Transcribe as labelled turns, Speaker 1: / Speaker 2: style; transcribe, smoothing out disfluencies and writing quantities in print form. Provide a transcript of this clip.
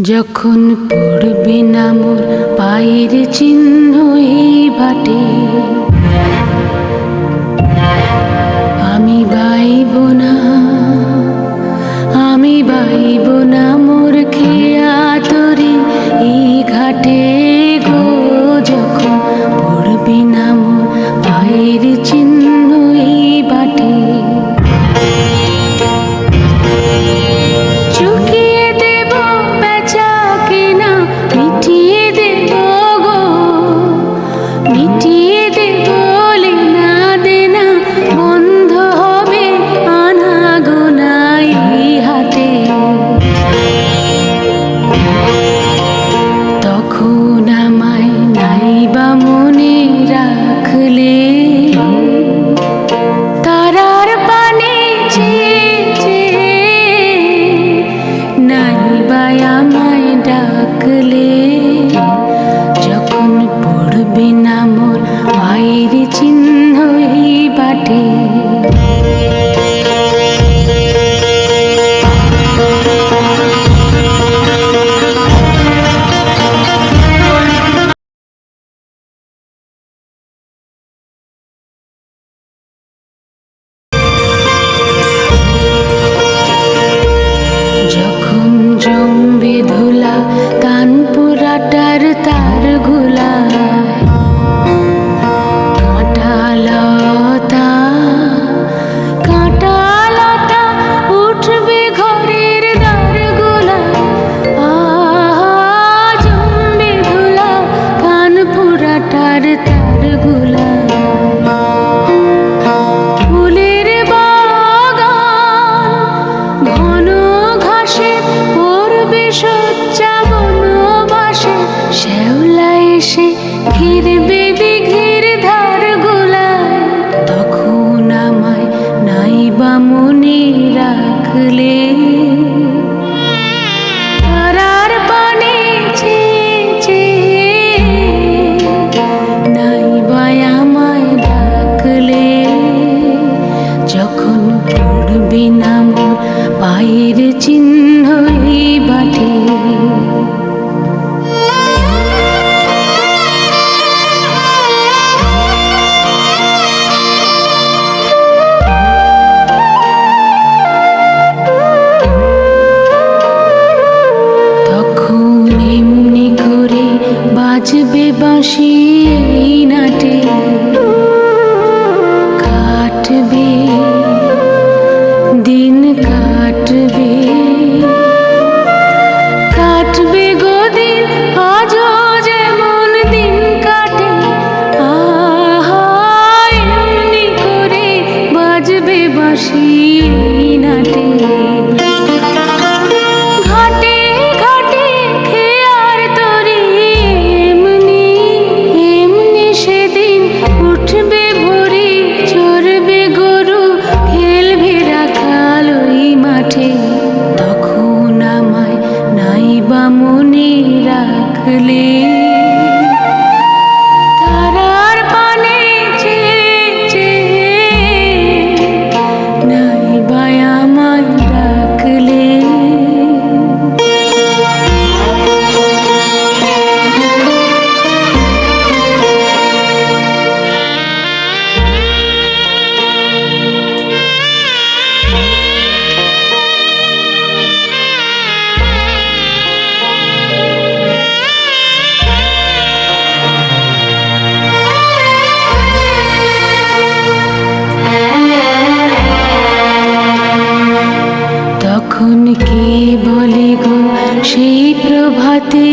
Speaker 1: যখন পড়বে না মোর পায়ের চিহ্ন এই বাটে, আমি বাইব না, আমি বাইব না মোর খেয়া তরি এই ঘাটে গো। যখন পড়বে না মোর পায়ের চিহ্ন এই বাটে, যখন পড়বে না মোর পায়ের চিহ্ন এই বাটে, যখন জমবে ধুলা কানপুরাটার তার গুলা, কাঁটালতা উঠবে ঘরের দ্বার গুলা, জমবে ধুলা কানপুরাটার তার গুলা। ফুলের বাগান ঘন ঘাসে পড়বে সজ্জা বনবাসে, শ্যাওলা এসে ঘিরবে দিঘির ধার গুলায়। তখন আমায় নাইবা মনে রাখলে, তারার পানে নাইবা আমায় ডাকলে। যখন পড়বে না মোর পায়ের চিহ্ন এই বাটে, তখন এমনি করে বাজবে বাঁশি এই নাটে, কাটবে দিন কাটবে, কাটবে গো দিন আজও যেমন দিন কাটে। এমনি করে বাজবে বাঁশি এই নাটে, ঘাটে ঘাটে খেয়ার তরি এমনি এমনি সেদিন উঠবে ভোরে, চড়বে গরু খেলবে রাখাল ওই মাঠে। তখন আমায় নাইবা মনে রাখলে, তারার পানে নাইবা আমায় ডাকলে। তখন কে বলে গো সেই প্রভাতে